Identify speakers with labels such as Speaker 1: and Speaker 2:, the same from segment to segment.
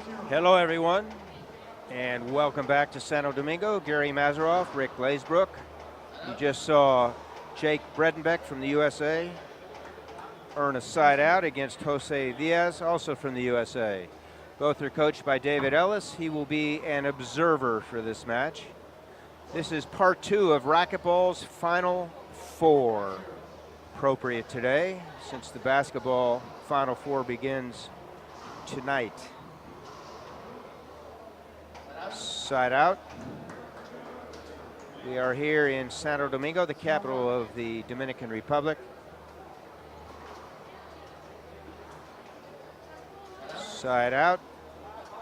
Speaker 1: Hello, everyone, and welcome back to Santo Domingo. Gary Mazeroff, Rick Glazebrook. You just saw Jake Bredenbeck from the USA earn a side out against Jose Diaz, also from the USA. Both are coached by David Ellis. He will be an observer for this match. This is part 2 of racquetball's Final Four. Appropriate today, since the basketball Final Four begins tonight. Side out. We are here in Santo Domingo, the capital of the Dominican Republic. Side out.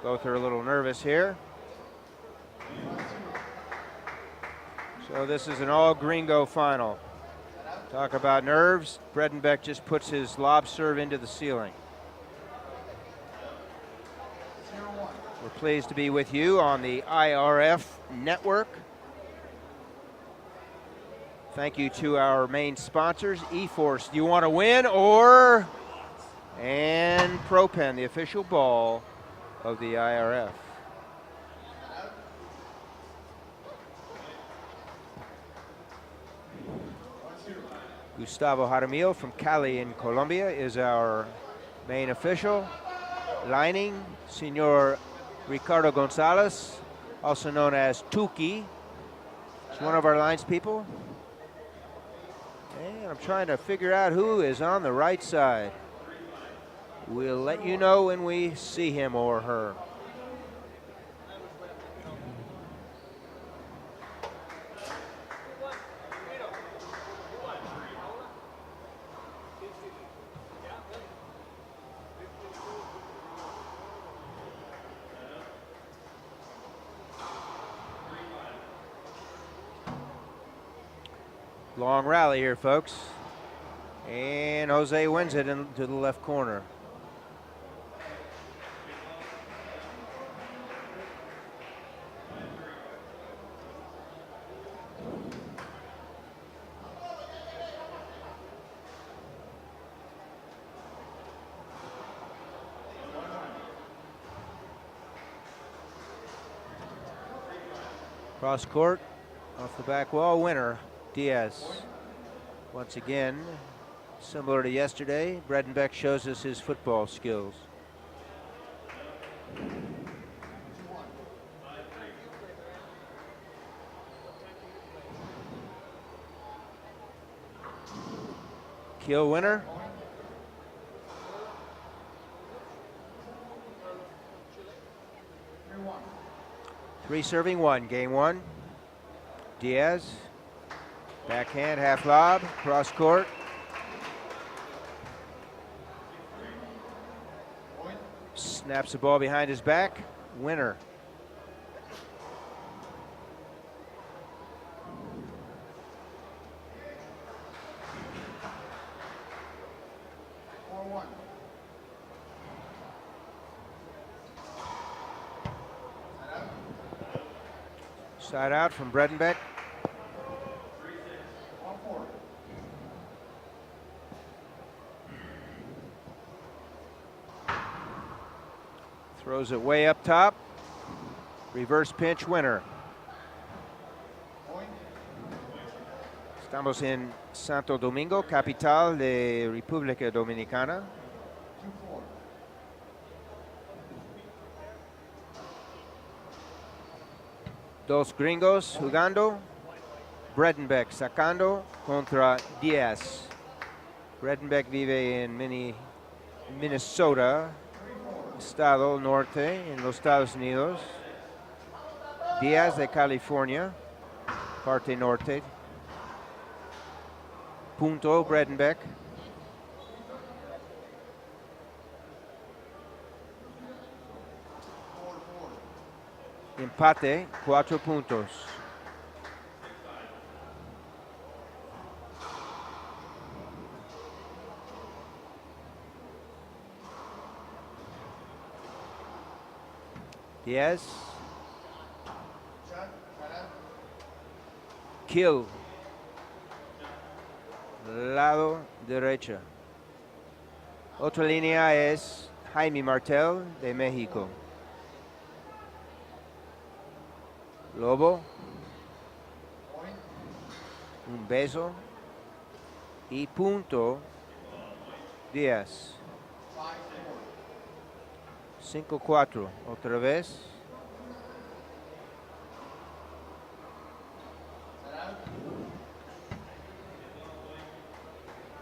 Speaker 1: Both are a little nervous here. So this is an all gringo final. Talk about nerves. Bredenbeck just puts his lob serve into the ceiling. We're pleased to be with you on the IRF network. Thank you to our main sponsors, eForce. Do you want to win or? And ProPen, the official ball of the IRF. Gustavo Jaramillo from Cali in Colombia is our main official. Lining, Senor Ricardo Gonzalez, also known as Tuki. He's one of our lines people. And I'm trying to figure out who is on the right side. We'll let you know when we see him or her. Long rally here, folks. And Jose wins it into the left corner. Cross court, off the back wall, winner. Diaz. Once again, similar to yesterday, Bredenbeck shows us his football skills. Kill winner. Three serving one, game one. Diaz. Backhand, half lob, cross court. Snaps the ball behind his back, winner. Side out from Bredenbeck. Throws it way up top. Reverse pinch winner. Estamos en Santo Domingo, capital de República Dominicana. Dos gringos jugando. Bredenbeck sacando contra Diaz. Bredenbeck vive en Minnesota. Estado norte en los Estados Unidos. Diaz de California, parte norte. Punto Bredenbeck. Empate, 4 puntos. Diaz. Kill. Lado derecha. Otra línea es Jaime Martel de México. Lobo. Un beso. Y punto. Diaz. 5-4. Otra vez.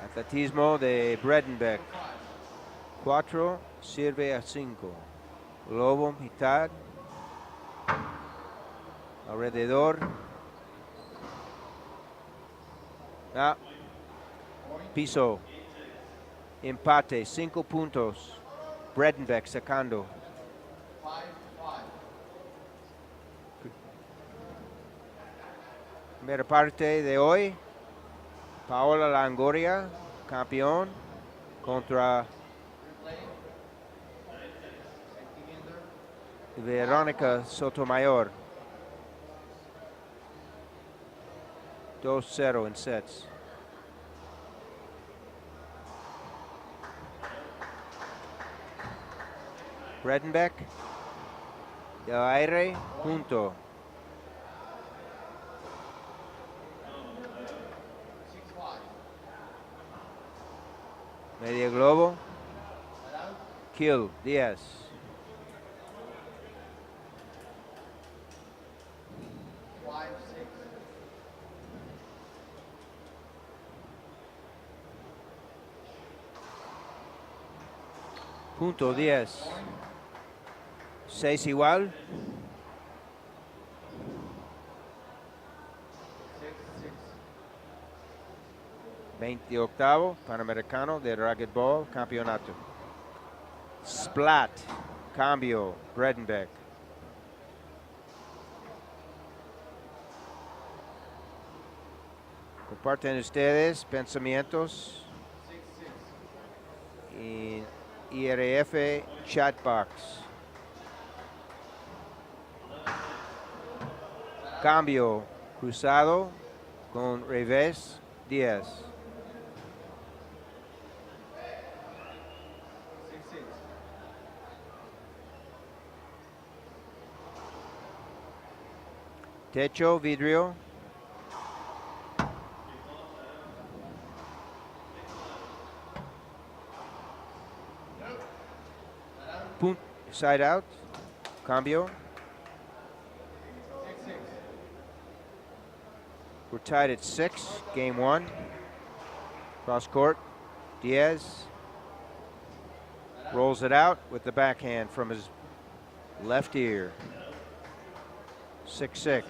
Speaker 1: Atletismo de Bredenbeck. 4 sirve a 5. Lobo, mitad. Alrededor. Ah. Piso. Empate, 5 puntos. Bredenbeck sacando. Primera parte de hoy. Paola Longoria, campeón, contra Verónica Sotomayor. 2-0 en sets. Bredenbeck, del aire, punto. Media globo, kill, Diaz. Punto 10. 6 igual. (28º Panamericano de Racquetball Campeonato). Splat, cambio, Bredenbeck. Comparten ustedes pensamientos en IRF Chatbox. Cambio, cruzado con revés, Diaz. Techo, vidrio. Punt, side out. Cambio. We're tied at 6, game 1. Cross court, Diaz rolls it out with the backhand from his left ear. 6-6.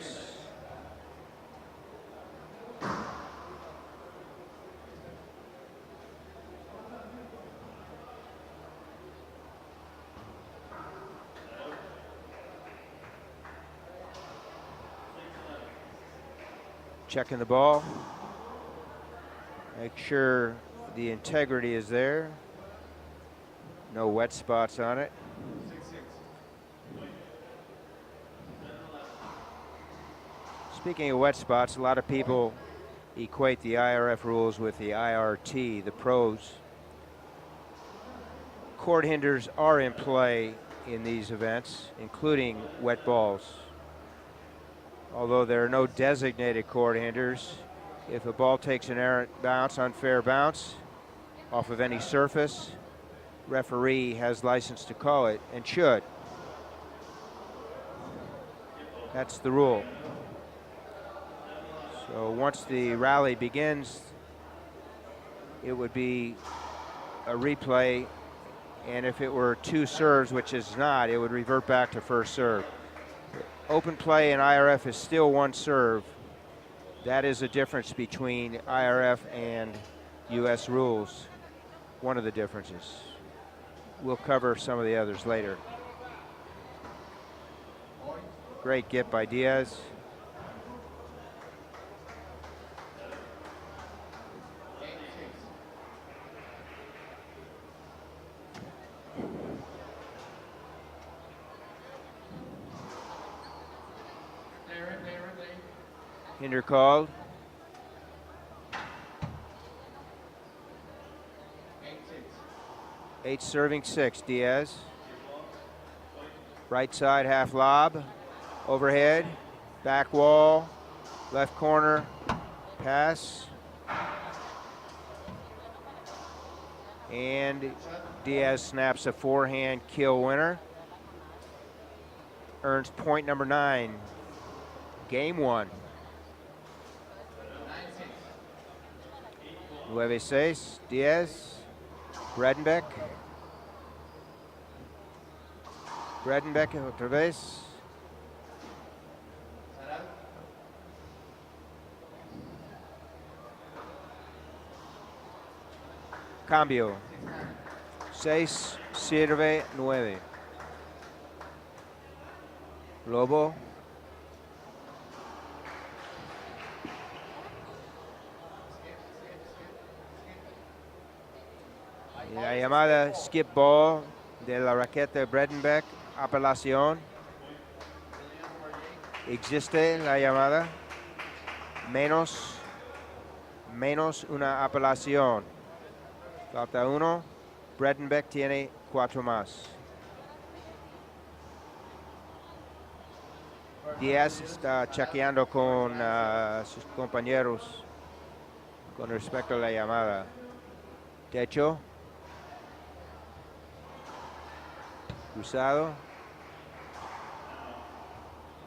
Speaker 1: Checking the ball. Make sure the integrity is there. No wet spots on it. Speaking of wet spots, a lot of people equate the IRF rules with the IRT, the pros. Court hinders are in play in these events, including wet balls. Although there are no designated court hinders, if a ball takes an errant bounce, unfair bounce, off of any surface, referee has license to call it and should. That's the rule. So once the rally begins, it would be a replay, and if it were 2 serves, which is not, it would revert back to first serve. Open play in IRF is still 1 serve. That is a difference between IRF and US rules. One of the differences. We'll cover some of the others later. Great get by Diaz. Hinder called. 8 serving 6, Diaz. Right side half lob, overhead, Back wall, left corner, pass. And Diaz snaps a forehand kill winner. Earns point number 9. Game 1. 9-6, Diaz, Bredenbeck. Bredenbeck otra vez. Cambio. 6, sirve 9. Lobo. La llamada skip ball de la raqueta Bredenbeck, apelación. Existe la llamada. Menos una apelación. Falta 1. Bredenbeck tiene 4 más. Diaz está chequeando con sus compañeros con respecto a la llamada. Techo. Cruzado.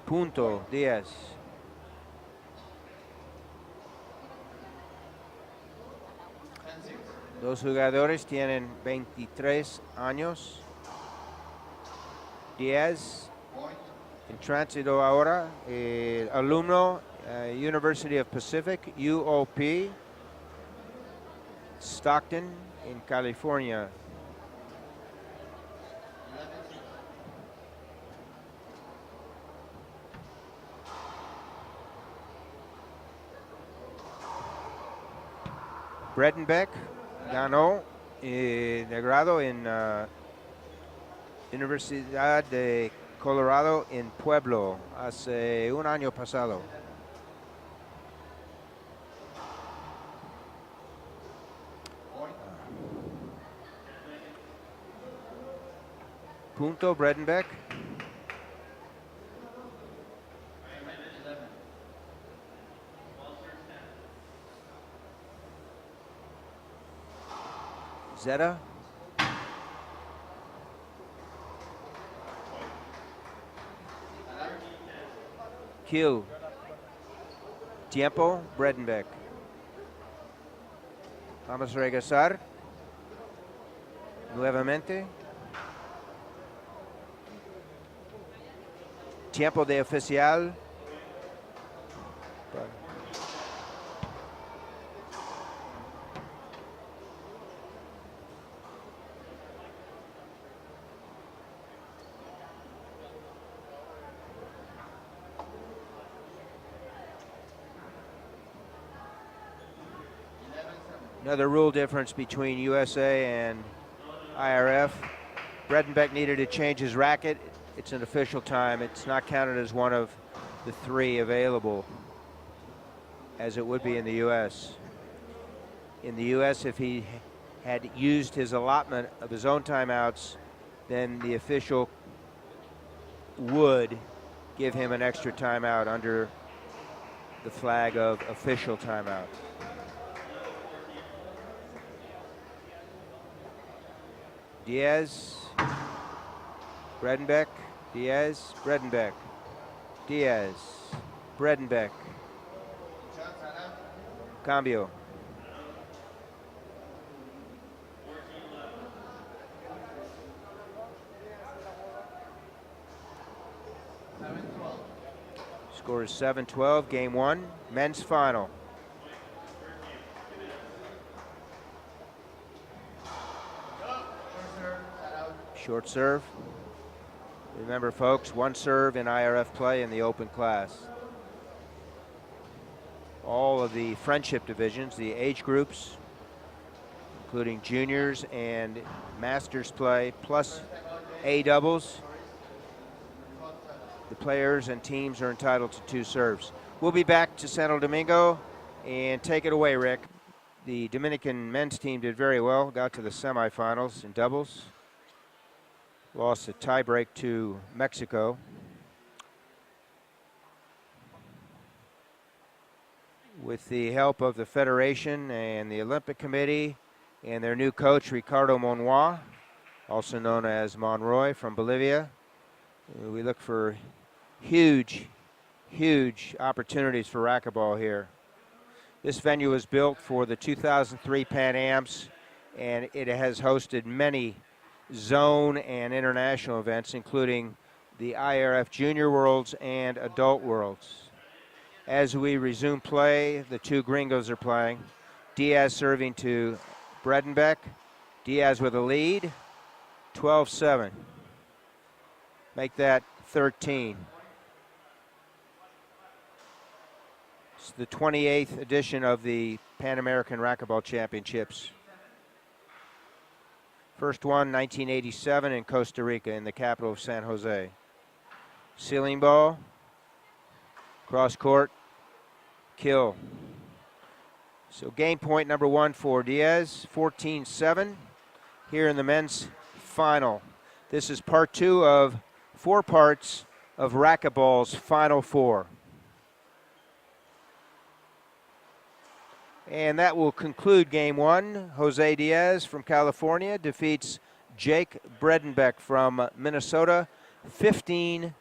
Speaker 1: Punto, Diaz. Los jugadores tienen 23 años. Diaz, en tránsito ahora, alumno, University of Pacific, UOP, Stockton, en California. Bredenbeck ganó de grado en Universidad de Colorado en Pueblo hace un año pasado. Punto Bredenbeck. Zeta. Q. Tiempo, Bredenbeck. Vamos a regresar. Nuevamente. Tiempo de oficial. Another rule difference between USA and IRF. Bredenbeck needed to change his racket. It's an official time. It's not counted as one of the 3 available, as it would be in the US. In the US, if he had used his allotment of his own timeouts, then the official would give him an extra timeout under the flag of official timeout. Diaz, Bredenbeck, Diaz, Bredenbeck, Diaz, Bredenbeck. Cambio. Score is 7-12, game 1, men's final. Short serve. Remember, folks, 1 serve in IRF play in the open class. All of the friendship divisions, the age groups, including juniors and masters play, plus A doubles, the players and teams are entitled to 2 serves. We'll be back to Santo Domingo, and take it away, Rick. The Dominican men's team did very well, got to the semifinals in doubles. Lost a tiebreak to Mexico. with the help of the Federation and the Olympic Committee and their new coach, Ricardo Monroy, also known as Monroy from Bolivia. We look for huge opportunities for racquetball here. This venue was built for the 2003 Pan Ams, and it has hosted many zone and international events, including the IRF Junior Worlds and Adult Worlds. As we resume play, the two gringos are playing. Diaz serving to Bredenbeck. Diaz with a lead, 12-7. Make that 13. It's the 28th edition of the Pan American Racquetball Championships. First one, 1987 in Costa Rica, in the capital of San Jose. Ceiling ball, cross court, kill. So game point number one for Diaz, 14-7 here in the men's final. This is part two of 4 parts of racquetball's Final Four. And that will conclude game one. Jose Diaz from California defeats Jake Bredenbeck from Minnesota, 15-7.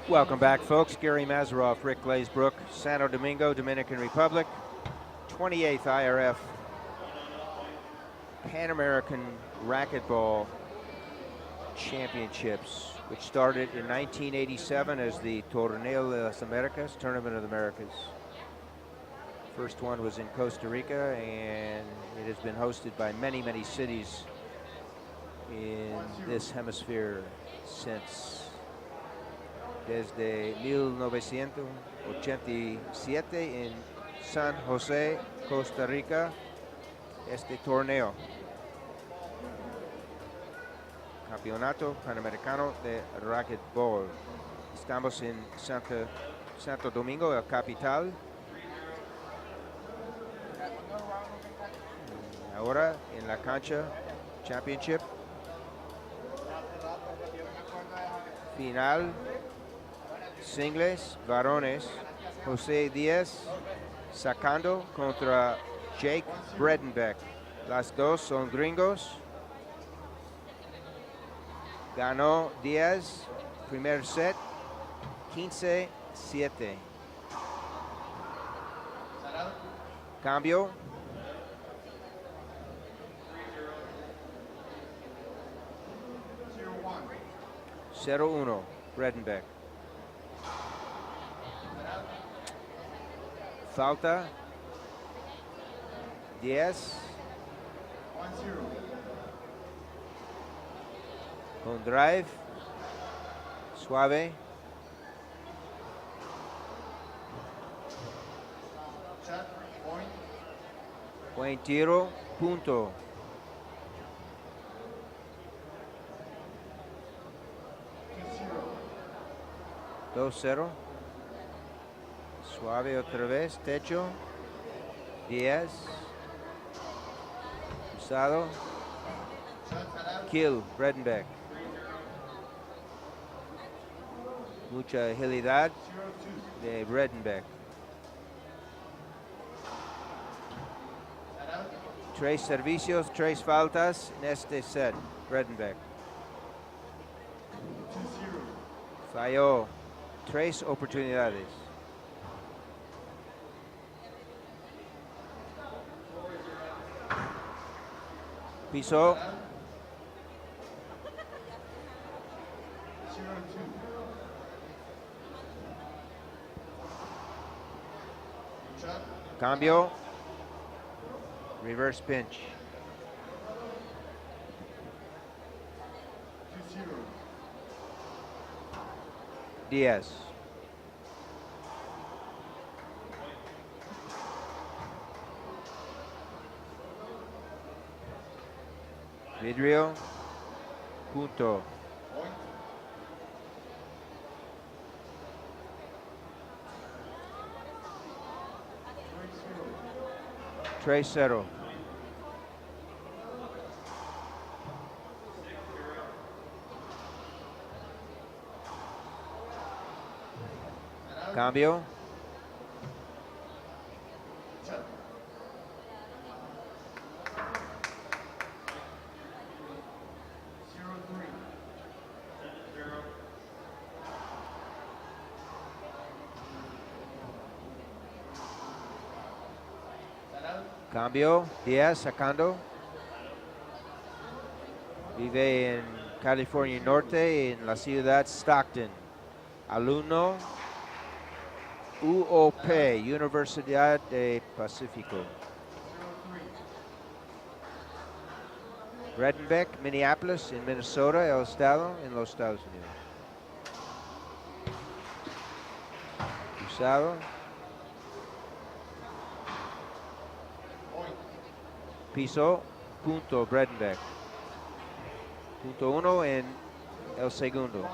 Speaker 1: Welcome back, folks. Gary Mazeroff, Rick Glazebrook, Santo Domingo, Dominican Republic, 28th IRF Pan American Racquetball Championships, which started in 1987 as the Torneo de las Americas, Tournament of the Americas. First one was in Costa Rica, and it has been hosted by many cities in this hemisphere since desde 1987 en San Jose, Costa Rica, este torneo. Campeonato Panamericano de Racquetball. Estamos en Santo Domingo, la capital. Ahora en la cancha Championship. Final. Singles, varones. Jose Diaz sacando contra Jake Bredenbeck. Las dos son gringos. Ganó Diaz, primer set, 15-7. Cambio. Cero uno, Bredenbeck. Falta. Diaz. Con drive. Suave. Buen tiro. Punto. 2-0. Suave otra vez. Techo. Diaz. Usado. Kill. Bredenbeck. Mucha agilidad de Bredenbeck. 3 servicios, 3 faltas en este set. Bredenbeck. Falló 3 oportunidades. Pisó. Cambio. Reverse pinch. Diaz. Vidrio. Punto. 3-0. Cambio. Cambio. Diaz sacando. Vive en California Norte, en la ciudad Stockton. Alumno UOP, Universidad de Pacífico. Bredenbeck, Minneapolis, en Minnesota, el estado, en los Estados Unidos. Usado. Piso, punto, Bredenbeck. Punto 1 en el segundo.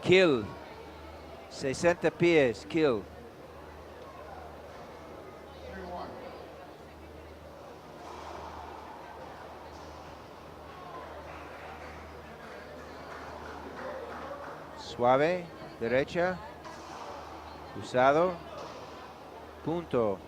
Speaker 1: Kill. 60 pies, kill. Suave, derecha. Usado. Punto.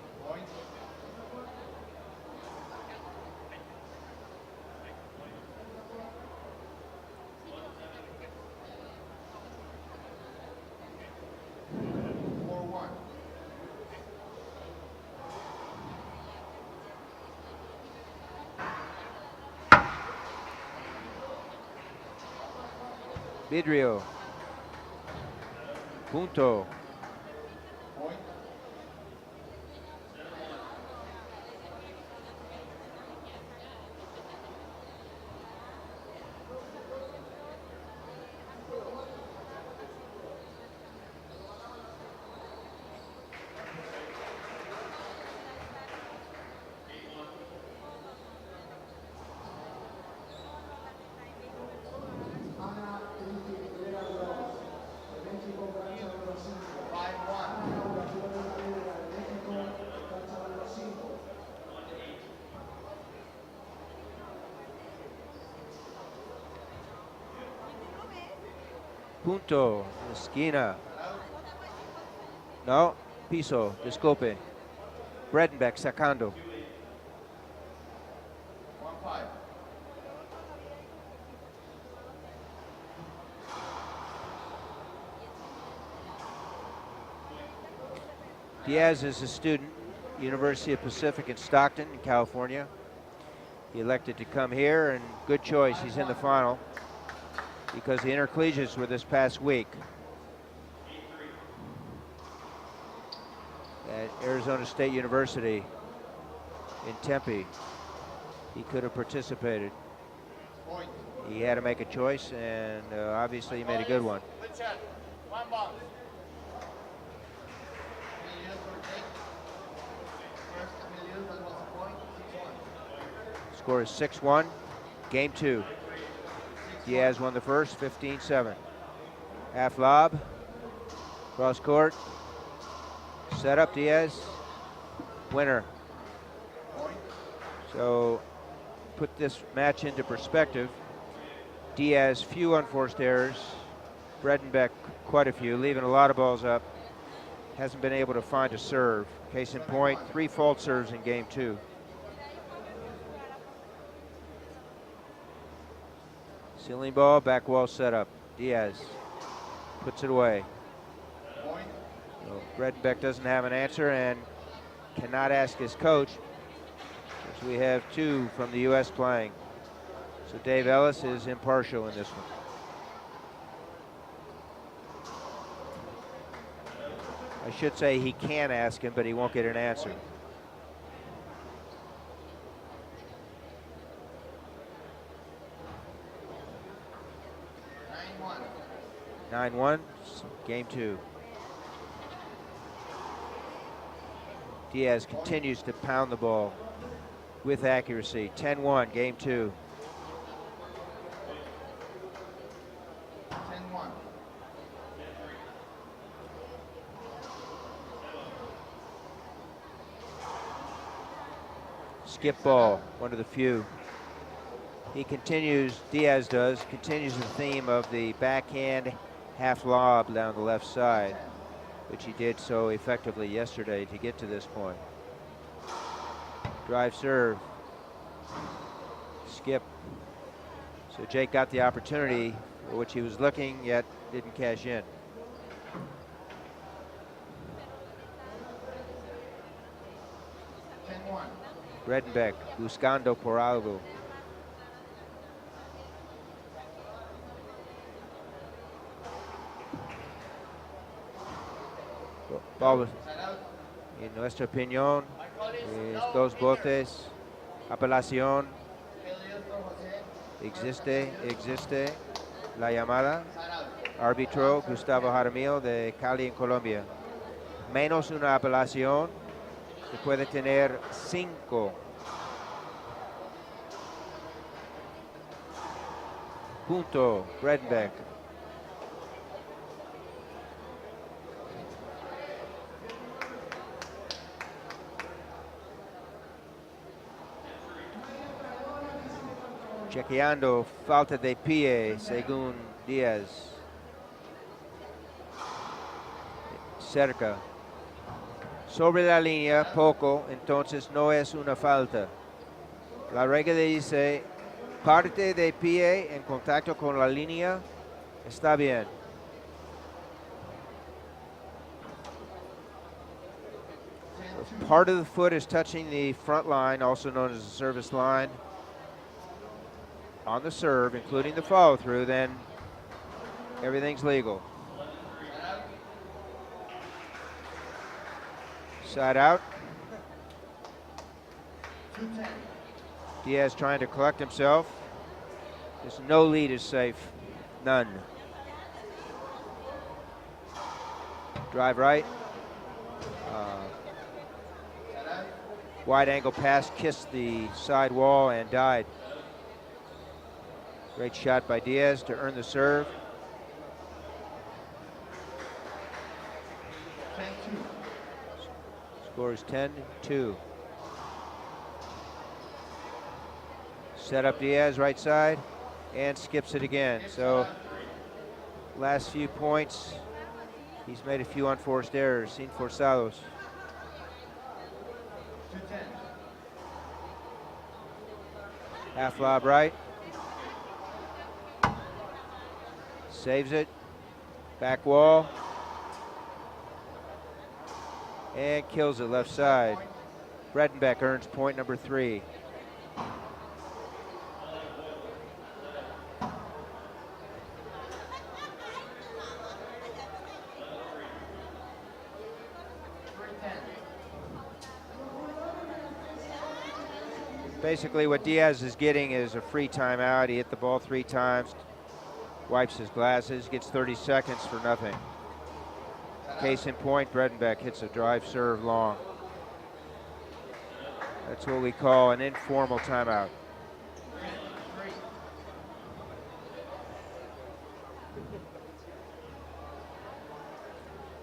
Speaker 1: Vidrio. Punto. Punto, esquina. No, piso, disculpe. Bredenbeck sacando. Diaz is a student, University of Pacific in Stockton, in California. He elected to come here, and good choice. He's in the final because the intercollegiates were this past week at Arizona State University in Tempe. He could have participated. He had to make a choice, and obviously he made a good one. Score is 6-1, game 2. Diaz won the first, 15-7. Half lob, cross court, set up Diaz, winner. So put this match into perspective. Diaz, few unforced errors. Bredenbeck, quite a few, leaving a lot of balls up. Hasn't been able to find a serve. Case in point, 3 fault serves in game 2. Ceiling ball, back wall set up. Diaz puts it away. So Bredenbeck doesn't have an answer and cannot ask his coach, as we have 2 from the U.S. playing. So Dave Ellis is impartial in this one. I should say he can ask him, but he won't get an answer. 9-1, game 2. Diaz continues to pound the ball with accuracy. 10-1, game 2.
Speaker 2: 10-1.
Speaker 1: skip ball, one of the few. He continues, Diaz does, continues the theme of the backhand half lob down the left side, which he did so effectively yesterday to get to this point. Drive serve, skip. So Jake got the opportunity for which he was looking, yet didn't cash in. Bredenbeck, buscando por algo. Vamos. En nuestra opinión, es dos botes, apelación, existe la llamada. Árbitro Gustavo Jaramillo de Cali, en Colombia. Menos una apelación, se puede tener 5. Punto, Bredenbeck. Chequeando, falta de pie, según Diaz. Cerca. Sobre la línea, poco, entonces no es una falta. La regla dice, parte de pie en contacto con la línea, está bien. If part of the foot is touching the front line, also known as the service line, on the serve, including the follow through, then everything's legal. Side out. Diaz trying to collect himself. There's no lead is safe. None. Drive right. Wide angle pass, kissed the side wall and died. Great shot by Diaz to earn the serve. Score is 10-2. Set up Diaz, right side, and skips it again. So last few points, he's made a few unforced errors, sin forzados. Half lob right. Saves it. Back wall. And kills it left side. Bredenbeck earns point number 3. Basically what Diaz is getting is a free timeout. He hit the ball 3 times, wipes his glasses, gets 30 seconds for nothing. Case in point, Bredenbeck hits a drive serve long. That's what we call an informal timeout.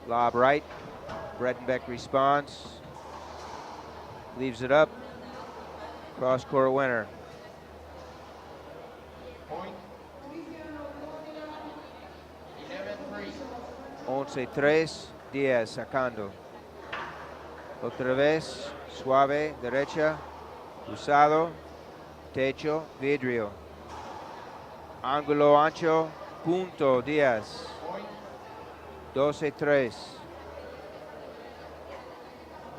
Speaker 1: Lob right, Bredenbeck responds, leaves it up, cross-court winner. 11-3, Diaz sacando. Otra vez, suave, derecha, usado, techo, vidrio. Ángulo ancho, punto, Diaz. 12-3.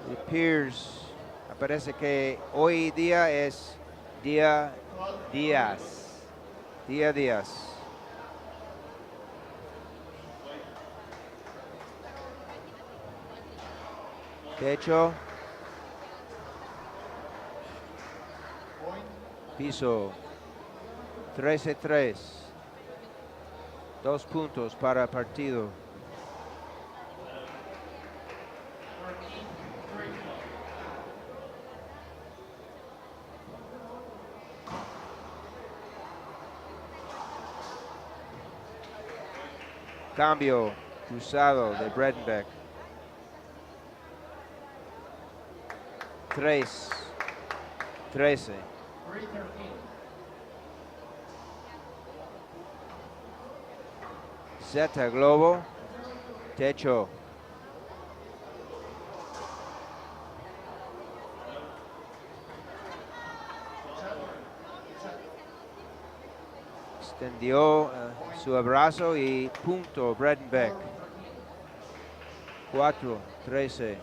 Speaker 1: It appears, parece que hoy día es día Diaz. Día Diaz. Techo. Piso. 13-3. 2 puntos para partido. Cambio cruzado de Bredenbeck. 3. 13. Zeta globo, techo. Extendió su abrazo y punto Bredenbeck. 4, 13.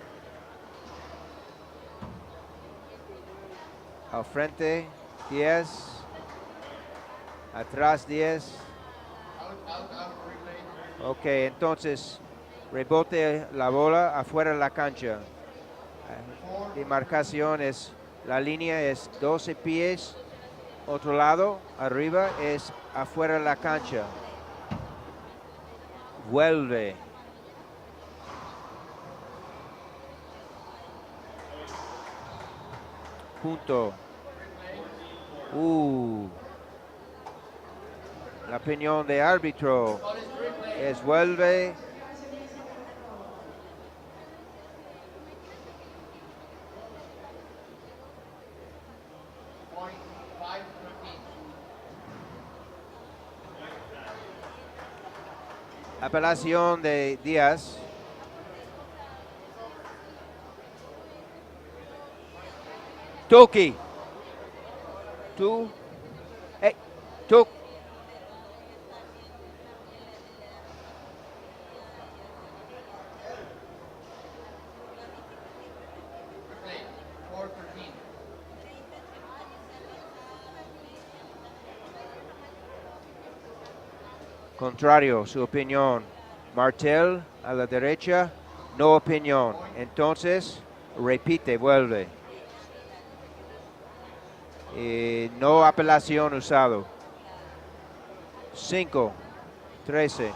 Speaker 1: Al frente, 10. Atrás, 10. Ok, entonces rebote la bola afuera de la cancha. Demarcación es, la línea es 12 pies. Otro lado, arriba, es afuera de la cancha. Vuelve. Punto. La opinión de árbitro es vuelve. Apelación de Díaz. Toki. Tú. Hey, tú. Contrario, su opinión. Martel a la derecha, no opinión. Entonces, repite, vuelve. No apelación usado. 5, 13.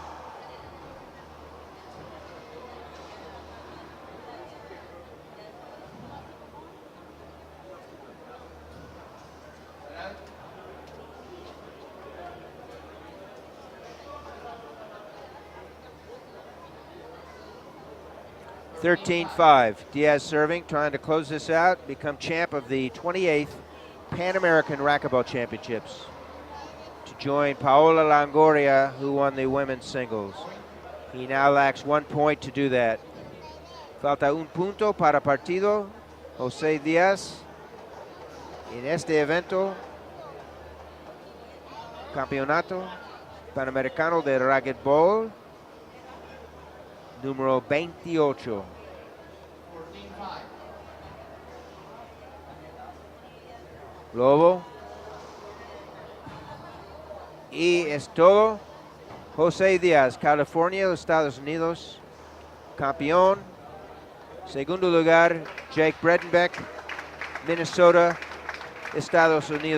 Speaker 1: (13-5). Diaz serving, trying to close this out, become champ of the 28th Pan American Racquetball Championships to join Paola Longoria, who won the women's singles. He now lacks 1 point to do that. Falta un punto para partido. José Díaz en este evento, Campeonato Panamericano de Racquetball número 28. Lobo. Y es todo. José Díaz, California, Estados Unidos, campeón. Segundo lugar, Jake Bredenbeck, Minnesota, Estados Unidos.